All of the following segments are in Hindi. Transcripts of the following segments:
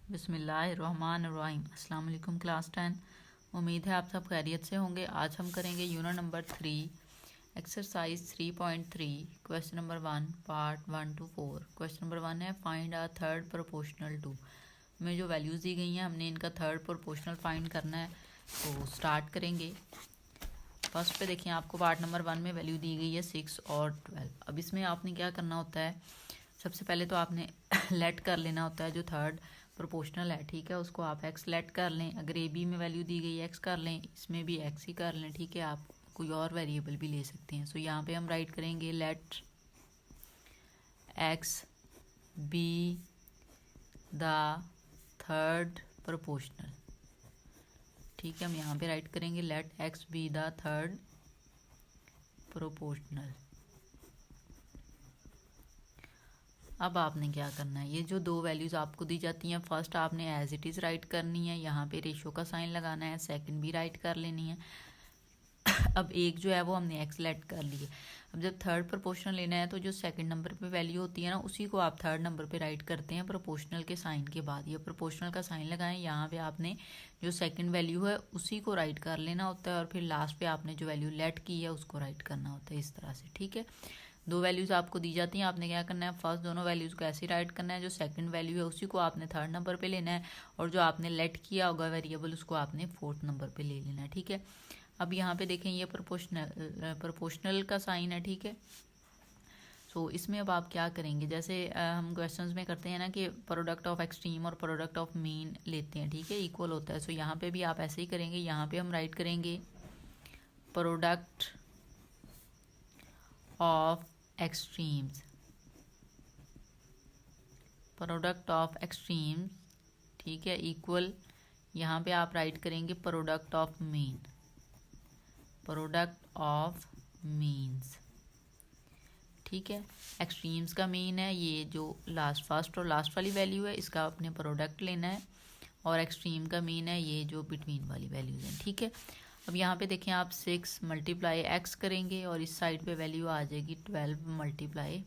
बिस्मिल्लाहिर्रहमानिर्रहीम। अस्सलाम वालेकुम क्लास 10। उम्मीद है आप सब खैरियत से होंगे। आज हम करेंगे unit number 3 exercise 3.3 question number 1 part 1 to 4। Question number 1 है find a third proportional to. हमें जो वैल्यूज़ दी गई हैं हमने इनका थर्ड प्रोपोर्शनल फाइंड करना है। तो स्टार्ट करेंगे। फर्स्ट पे देखिए आपको पार्ट नंबर 1 में वैल्यू दी गई है 6 और 12। अब इसमें आपने क्या करना होता है, सबसे पहले तो आपने लेट कर लेना होता है जो थर्ड प्रोपोर्शनल है, ठीक है, उसको आप एक्स लेट कर लें। अगर ए बी में वैल्यू दी गई है एक्स कर लें, इसमें भी एक्स ही कर लें, ठीक है। आप कोई और वेरिएबल भी ले सकते हैं। सो यहाँ पे हम राइट करेंगे let x be the third proportional, ठीक है। हम यहाँ पे राइट करेंगे let x be the third proportional. अब आपने क्या करना है, ये जो दो वैल्यूज़ आपको दी जाती हैं, फर्स्ट आपने एज इट इज़ राइट करनी है, यहाँ पे रेशो का साइन लगाना है। सेकंड भी राइट कर लेनी है। अब एक जो है वो हमने एक्स लेट कर ली है। अब जब थर्ड प्रोपोर्शनल लेना है तो जो सेकंड नंबर पे वैल्यू होती है ना, उसी को आप थर्ड नंबर पे राइट करते हैं प्रोपोर्शनल के साइन के बाद। ये प्रोपोर्शनल का साइन लगाएं, यहाँ पे आपने जो सेकंड वैल्यू है उसी को राइट कर लेना होता है और फिर लास्ट पे आपने जो वैल्यू लेट की है उसको राइट करना होता है, इस तरह से, ठीक है। दो वैल्यूज़ आपको दी जाती हैं, आपने क्या करना है, फर्स्ट दोनों वैल्यूज़ को ऐसे राइट करना है, जो सेकंड वैल्यू है उसी को आपने थर्ड नंबर पे लेना है और जो आपने लेट किया होगा वेरिएबल उसको आपने फोर्थ नंबर पे ले लेना है, ठीक है। अब यहाँ पे देखें ये प्रोपोर्शनल का साइन है, ठीक है। सो इसमें अब आप क्या करेंगे, जैसे हम क्वेश्चंस में करते हैं ना कि प्रोडक्ट ऑफ एक्सट्रीम और प्रोडक्ट ऑफ मीन लेते हैं, ठीक है, इक्वल होता है। सो यहाँ पे भी आप ऐसे ही करेंगे। यहाँ पे हम राइट करेंगे product of extremes, product of extremes, ठीक है, इक्वल। यहाँ पे आप राइट करेंगे product of mean, product of means, ठीक है। एक्सट्रीम्स का मीन है ये जो फर्स्ट और लास्ट वाली वैल्यू है, इसका आपने प्रोडक्ट लेना है, और एक्सट्रीम का मीन है ये जो बिटवीन वाली वैल्यूज हैं, ठीक है। अब यहाँ पे देखें आप 6 मल्टीप्लाई एक्स करेंगे और इस साइड पे वैल्यू आ जाएगी 12 मल्टीप्लाई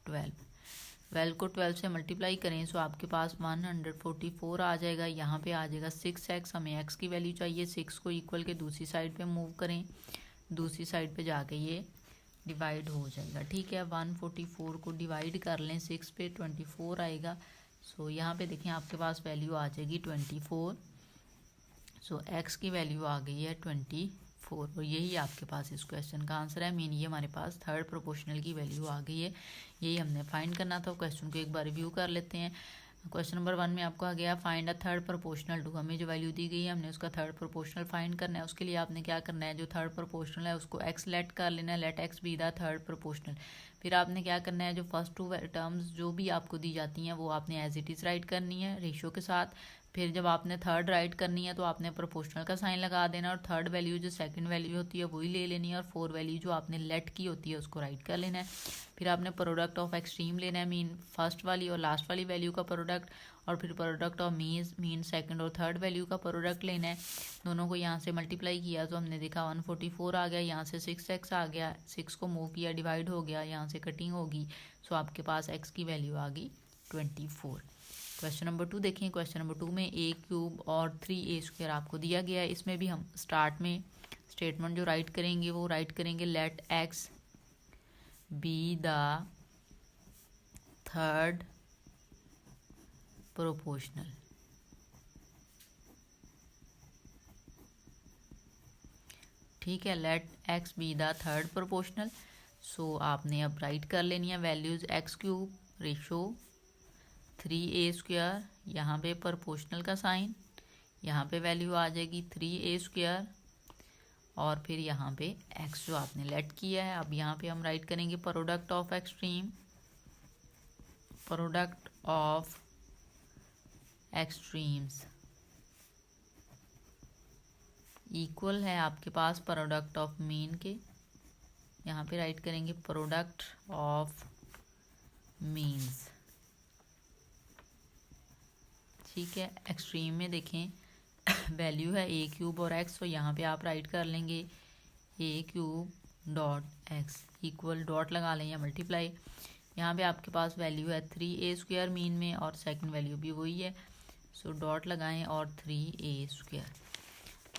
12 को 12 से मल्टीप्लाई करें सो आपके पास 144 आ जाएगा। यहाँ पे आ जाएगा 6x, हमें x की वैल्यू चाहिए। 6 को इक्वल के दूसरी साइड पे मूव करें, दूसरी साइड पे जाके ये डिवाइड हो जाएगा, ठीक है। 144 को डिवाइड कर लें 6 पे, 24 आएगा। सो यहाँ पे देखें आपके पास वैल्यू आ जाएगी 24। सो x की वैल्यू आ गई है 24 और यही आपके पास इस क्वेश्चन का आंसर है। मीन ये हमारे पास थर्ड प्रोपोर्शनल की वैल्यू आ गई है, यही हमने फाइंड करना था। क्वेश्चन को एक बार रिव्यू कर लेते हैं। क्वेश्चन नंबर 1 में आपको आ गया find a third proportional to. हमें जो वैल्यू दी गई है हमने उसका थर्ड प्रोपोर्शनल फाइंड करना है। उसके लिए आपने क्या करना है, जो थर्ड प्रोपोर्शनल है उसको एक्स लेट कर लेना है, let x be the third proportional. फिर आपने क्या करना है, जो फर्स्ट टू टर्म्स जो भी आपको दी जाती हैं वो आपने एज इट इज़ राइट करनी है रेशियो के साथ। फिर जब आपने थर्ड राइट करनी है तो आपने प्रोपोर्शनल का साइन लगा देना और थर्ड वैल्यू जो सेकंड वैल्यू होती है वही ले लेनी है और फोर वैल्यू जो आपने लेट की होती है उसको राइट कर लेना है। फिर आपने प्रोडक्ट ऑफ एक्सट्रीम लेना है, मीन फर्स्ट वाली और लास्ट वाली वैल्यू का प्रोडक्ट, और फिर प्रोडक्ट ऑफ मीन सेकंड और थर्ड वैल्यू का प्रोडक्ट लेना है। दोनों को यहाँ से मल्टीप्लाई किया तो हमने देखा 144 आ गया, यहाँ से 6x आ गया, 6 को मूव किया डिवाइड हो गया, यहाँ से कटिंग होगी। सो आपके पास x की वैल्यू आ गई 24। क्वेश्चन नंबर 2 देखें। क्वेश्चन नंबर 2 में a क्यूब और 3a स्क्वायर आपको दिया गया है। इसमें भी हम स्टार्ट में स्टेटमेंट जो राइट करेंगे वो राइट करेंगे let x be the third proportional, ठीक है, let x be the third proportional. So आपने अब राइट कर लेनी है values x cube ratio 3a square, यहाँ पे प्रोपोर्शनल का साइन, यहाँ पे वैल्यू आ जाएगी 3a स्क्वायर और फिर यहाँ पे x जो आपने लेट किया है। अब यहाँ पे हम राइट करेंगे product of extreme, product of extremes equal है आपके पास प्रोडक्ट ऑफ मीन के। यहाँ पे राइट करेंगे प्रोडक्ट ऑफ मीन्स, ठीक है। एक्सट्रीम में देखें वैल्यू है a क्यूब और x, तो यहाँ पे आप राइट कर लेंगे a cube dot x equal dot लगा लें या मल्टीप्लाई। यहाँ पे आपके पास वैल्यू है 3a स्क्वायर मीन में और सेकंड वैल्यू भी वही है। सो डॉट लगाएं और 3a²।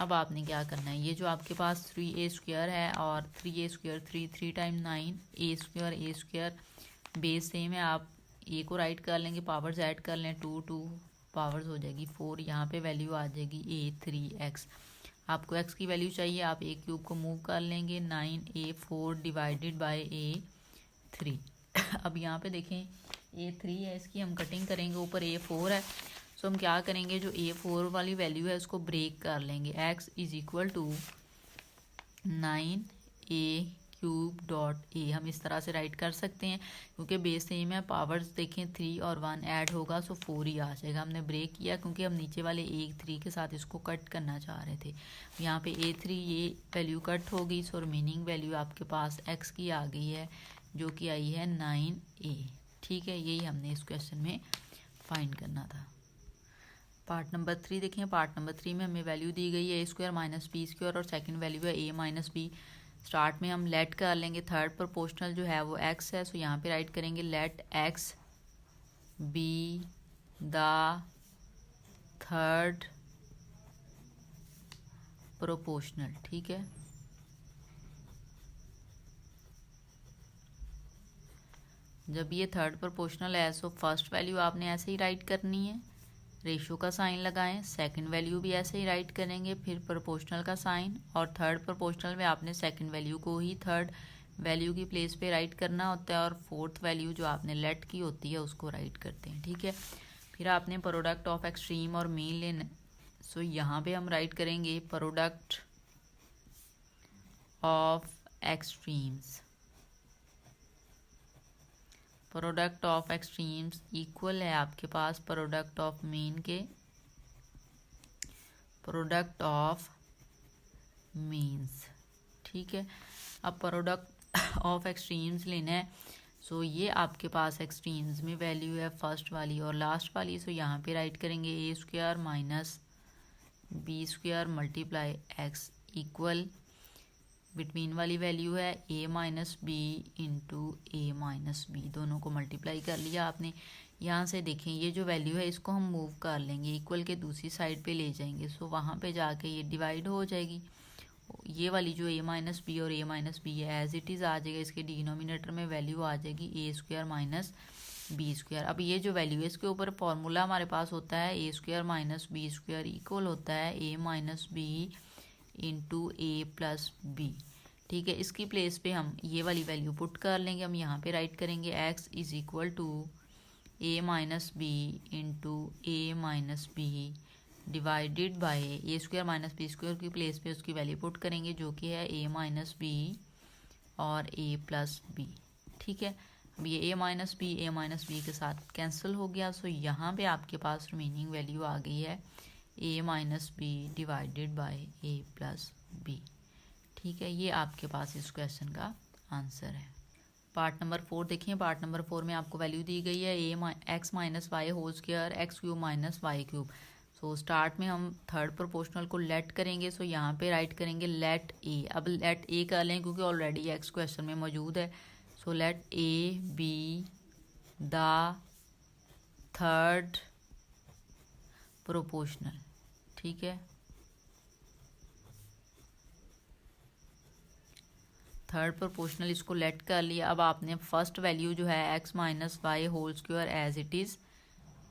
अब आपने क्या करना है, ये जो आपके पास 3a² है और 3a², 3 time 9, a² base same है, आप ए को राइट कर लेंगे, पावर्स ऐड कर लें, 2 पावर्स हो जाएगी 4, यहाँ पे वैल्यू आ जाएगी a3x। आपको x की वैल्यू चाहिए, आप a³ को मूव कर लेंगे, 9a4 डिवाइडेड बाय a3। अब यहाँ पे देखें a3 है, इसकी हम कटिंग करेंगे, ऊपर a4 है, सो हम क्या करेंगे, जो a4 वाली वैल्यू है उसको ब्रेक कर लेंगे। x is equal to 9a³ dot a, हम इस तरह से राइट कर सकते हैं क्योंकि बेस सेम है, पावर्स देखें 3 और 1 ऐड होगा सो 4 ही आ जाएगा। हमने ब्रेक किया क्योंकि हम नीचे वाले a3 के साथ इसको कट करना चाह रहे थे। यहाँ पे a3 ये वैल्यू कट हो गई, सो रिमेनिंग वैल्यू आपके पास x की आ गई है जो कि आई है 9a। ठीक है, यही हमने इस क्वेश्चन में फाइंड करना था। पार्ट नंबर 3 देखें, पार्ट नंबर 3 में हमें वैल्यू दी गई है a² माइनस b² और सेकंड वैल्यू है a माइनस b। स्टार्ट में हम लेट कर लेंगे, थर्ड प्रोपोर्शनल जो है वो x है, सो यहाँ पे राइट करेंगे let x be the third proportional. ठीक है, जब ये थर्ड प्रोपोर्शनल है सो फर्स्ट वैल्यू आपने ऐसे ही राइट करनी है, रेशो का साइन लगाएं, सेकंड वैल्यू भी ऐसे ही राइट करेंगे, फिर प्रोपोर्शनल का साइन, और थर्ड प्रोपोर्शनल में आपने सेकंड वैल्यू को ही थर्ड वैल्यू की प्लेस पे राइट करना होता है, और फोर्थ वैल्यू जो आपने लेट की होती है उसको राइट करते हैं। ठीक है, फिर आपने प्रोडक्ट ऑफ एक्सट्रीम और मीन लेना, सो यहाँ पे हम राइट करेंगे product of extremes. Product of extremes equal है आपके पास प्रोडक्ट ऑफ मीन के प्रोडक्ट ऑफ मीन्स। ठीक है, अब प्रोडक्ट ऑफ एक्सट्रीम्स लेना है, सो ये आपके पास एक्सट्रीम्स में वैल्यू है फर्स्ट वाली और लास्ट वाली, सो यहाँ पे राइट करेंगे a² minus b² multiply x equal between वाली वैल्यू है a minus b into a minus b, दोनों को मल्टीप्लाई कर लिया आपने। यहाँ से देखें ये जो वैल्यू है इसको हम मूव कर लेंगे, इक्वल के दूसरी साइड पे ले जाएंगे, सो वहाँ पे जाके ये डिवाइड हो जाएगी, ये वाली जो a माइनस बी और a माइनस बी है एज इट इज़ आ जाएगा, इसके डिनोमिनेटर में वैल्यू आ जाएगी a² माइनस b²। अब ये जो वैल्यू है इसके ऊपर फॉर्मूला हमारे पास होता है a² माइनस b² इक्वल होता है a minus b into a plus b. ठीक है, इसकी प्लेस पे हम ये वाली वैल्यू पुट कर लेंगे, हम यहाँ पे राइट करेंगे x is equal to a minus b into a minus b divided by a² minus b² की प्लेस पे उसकी वैल्यू पुट करेंगे जो कि है a माइनस बी और a प्लस बी। ठीक है, अब ये a माइनस बी के साथ कैंसिल हो गया, सो यहाँ पे आपके पास रिमेनिंग वैल्यू आ गई है a minus b divided by a plus b. ठीक है, ये आपके पास इस क्वेश्चन का आंसर है। पार्ट नंबर 4 देखिए, पार्ट नंबर 4 में आपको वैल्यू दी गई है x minus Y whole square x³ minus y³। So start में हम थर्ड प्रोपोर्शनल को लेट करेंगे, सो यहाँ पे राइट करेंगे लेट a। अब लेट a कर लें क्योंकि ऑलरेडी x क्वेश्चन में मौजूद है, so let a B the third proportional. ठीक है, थर्ड प्रोपोर्शनल इसको लेट कर लिया। अब आपने फर्स्ट वैल्यू जो है x minus Y whole square as it is,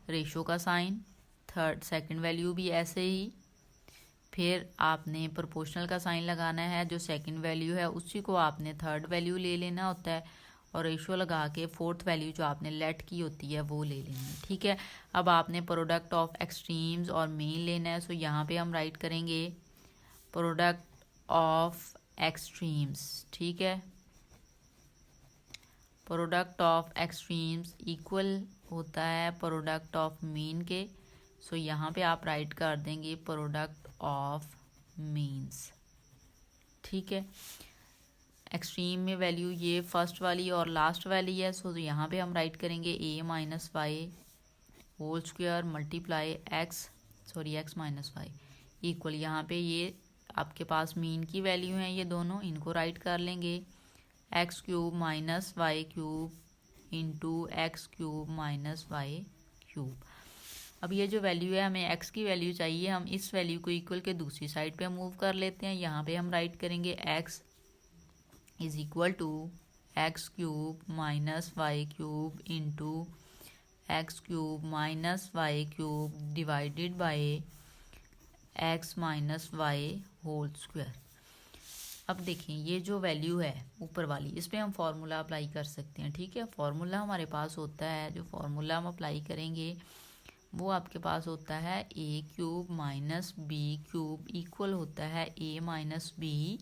ratio का साइन, थर्ड सेकंड वैल्यू भी ऐसे ही, फिर आपने प्रोपोर्शनल का साइन लगाना है, जो सेकंड वैल्यू है उसी को आपने थर्ड वैल्यू ले लेना होता है, और रेशो लगा के फोर्थ वैल्यू जो आपने लेट की होती है वो ले लेनी है। ठीक है, अब आपने प्रोडक्ट ऑफ एक्सट्रीम्स और मीन लेना है, सो यहाँ पे हम राइट करेंगे प्रोडक्ट ऑफ एक्सट्रीम्स। ठीक है, प्रोडक्ट ऑफ एक्सट्रीम्स इक्वल होता है प्रोडक्ट ऑफ मीन के, सो यहाँ पे आप राइट कर देंगे प्रोडक्ट ऑफ मीन्स। ठीक है, एक्सट्रीम में वैल्यू ये फर्स्ट वाली और लास्ट वाली है, सो यहाँ पे हम राइट करेंगे a minus Y whole square multiply x minus y equal, यहाँ पे ये आपके पास मीन की वैल्यू हैं ये दोनों, इनको राइट कर लेंगे x³ minus y³ into x³ minus y³। अब ये जो वैल्यू है, हमें x की वैल्यू चाहिए, हम इस वैल्यू को इक्वल के दूसरी साइड पे मूव कर लेते हैं। यहाँ पे हम राइट करेंगे x is equal to x cube minus y cube into x cube minus y cube divided by x minus Y whole square. अब देखें ये जो वैल्यू है ऊपर वाली, इस पर हम फार्मूला अप्लाई कर सकते हैं। ठीक है, फार्मूला हमारे पास होता है, जो फार्मूला हम अप्लाई करेंगे वो आपके पास होता है A cube minus B cube equal होता है A minus B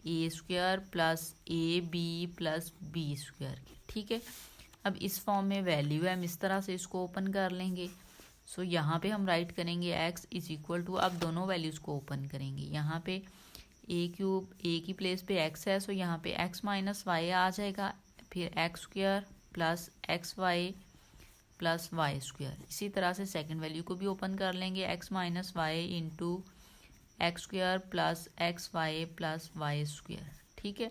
A square plus A B plus B square. ठीक है, अब इस फॉर्म में वैल्यू है, हम इस तरह से इसको ओपन कर लेंगे। सो यहाँ पे हम राइट करेंगे x इज इक्वल टू, अब दोनों वैल्यूज़ को ओपन करेंगे। यहाँ पे ए क्यूब, ए की प्लेस पे x है, सो यहाँ पे x माइनस वाई आ जाएगा, फिर x square plus x Y plus Y square. इसी तरह से सेकंड वैल्यू को भी ओपन कर लेंगे, x minus Y into x square plus x Y plus Y square. ठीक है,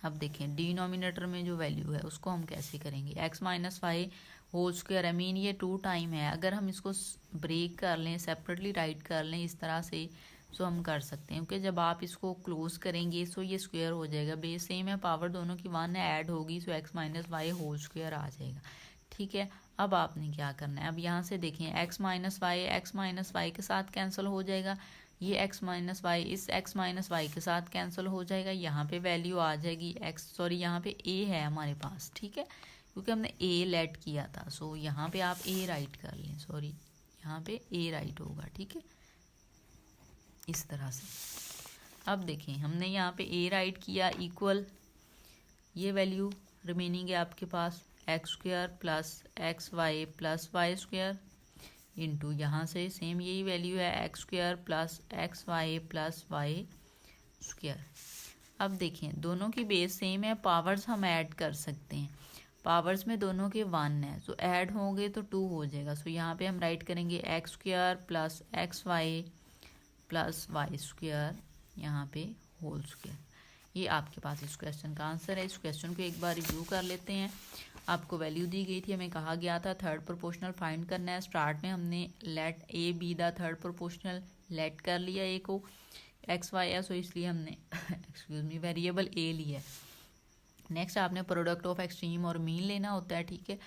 अब देखें डिनोमिनेटर में जो वैल्यू है उसको हम कैसे करेंगे, x minus Y whole square है, मीन ये 2 टाइम है। अगर हम इसको ब्रेक कर लें, सेपरेटली राइट कर लें इस तरह से, सो हम कर सकते हैं, क्योंकि जब आप इसको क्लोज करेंगे सो ये स्क्वायर हो जाएगा, बेस सेम है, पावर दोनों की 1 है, ऐड होगी, so x minus Y whole square आ जाएगा। ठीक है, अब आपने क्या करना है, अब यहाँ से देखें x माइनस वाई के साथ कैंसिल हो जाएगा, ये x माइनस वाई इस x माइनस वाई के साथ कैंसिल हो जाएगा, यहाँ पे वैल्यू आ जाएगी यहाँ पे a है हमारे पास। ठीक है, क्योंकि हमने a लेट किया था, सो यहाँ पे आप a राइट कर लें, यहाँ पे a राइट होगा। ठीक है, इस तरह से। अब देखें हमने यहाँ पे a राइट किया इक्वल, ये वैल्यू रिमेनिंग है आपके पास X square plus x Y plus Y square into यहाँ से सेम यही वैल्यू है X square plus x Y plus Y square. अब देखें दोनों की बेस सेम है, पावर्स हम ऐड कर सकते हैं, पावर्स में दोनों के 1 है, सो ऐड होंगे तो 2 हो जाएगा। सो यहाँ पे हम राइट करेंगे x square plus x Y plus Y square, यहाँ पे होल स्क्वायर। ये आपके पास इस क्वेश्चन का आंसर है। इस क्वेश्चन को एक बार रिव्यू कर लेते हैं। आपको वैल्यू दी गई थी, हमें कहा गया था थर्ड प्रोपोर्शनल फाइंड करना है। स्टार्ट में हमने let a b the third proportional let कर लिया ए को, एक्स वाई है, सो इसलिए हमने एक्सक्यूज मी वेरिएबल ए लिया है। नेक्स्ट आपने प्रोडक्ट ऑफ एक्सट्रीम और मीन लेना होता है। ठीक है,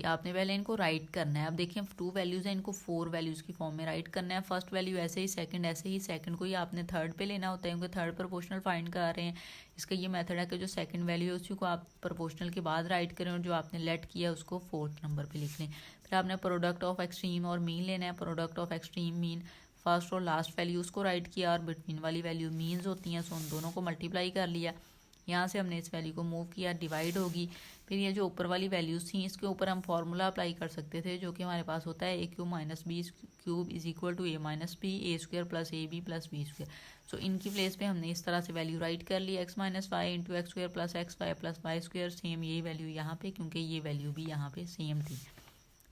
आपने पहले इनको राइट करना है। अब देखिए 2 वैल्यूज़ हैं, इनको 4 वैल्यूज़ की फॉर्म में राइट करना है। फर्स्ट वैल्यू ऐसे ही, सेकंड ऐसे ही, सेकंड को ही आपने थर्ड पे लेना होता है, क्योंकि थर्ड प्रोपोर्शनल फाइंड कर रहे हैं। इसका ये मेथड है कि जो सेकंड वैल्यू है उसी को आप प्रोपोर्शनल के बाद राइट करें और जो आपने लेट किया उसको 4th नंबर पर लिख लें। फिर आपने प्रोडक्ट ऑफ एक्सट्रीम और मीन लेना है। Product of extreme mean first और लास्ट वैल्यू उसको राइट किया और बिटवीन वाली वैल्यू मीन्स होती हैं, सो उन दोनों को मल्टीप्लाई कर लिया। यहाँ से हमने इस वैल्यू को मूव किया, डिवाइड होगी। फिर ये जो ऊपर वाली वैल्यूज़ थी इसके ऊपर हम फार्मूला अप्लाई कर सकते थे, जो कि हमारे पास होता है A cube minus B cube is equal to A minus B A square plus A B plus B square. So इनकी प्लेस पे हमने इस तरह से वैल्यू राइट कर ली, X minus Y into x square plus x Y plus Y square. Same यही वैल्यू यहाँ पे, क्योंकि ये वैल्यू भी यहाँ पे सेम थी।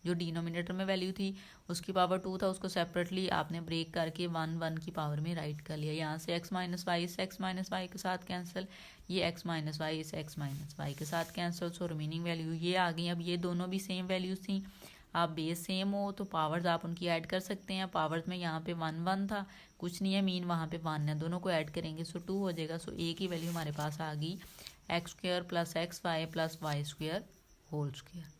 जो डिनोमिनेटर में वैल्यू थी उसकी पावर 2 था, उसको सेपरेटली आपने ब्रेक करके 1 की पावर में राइट कर लिया। यहाँ से एक्स माइनस वाई इस एक्स माइनस वाई के साथ कैंसिल, ये एक्स माइनस वाई इस एक्स माइनस वाई के साथ कैंसिल। सो रिमेनिंग वैल्यू ये आ गई। अब ये दोनों भी सेम वैल्यूज़ थी, आप बेस सेम हो तो पावर्स आप उनकी ऐड कर सकते हैं। पावर्स में यहाँ पे 1 था, कुछ नहीं है, मीन वहाँ पे 1 है, दोनों को ऐड करेंगे सो 2 हो जाएगा। सो ए की वैल्यू हमारे पास आ गई x square plus x Y plus Y square whole square.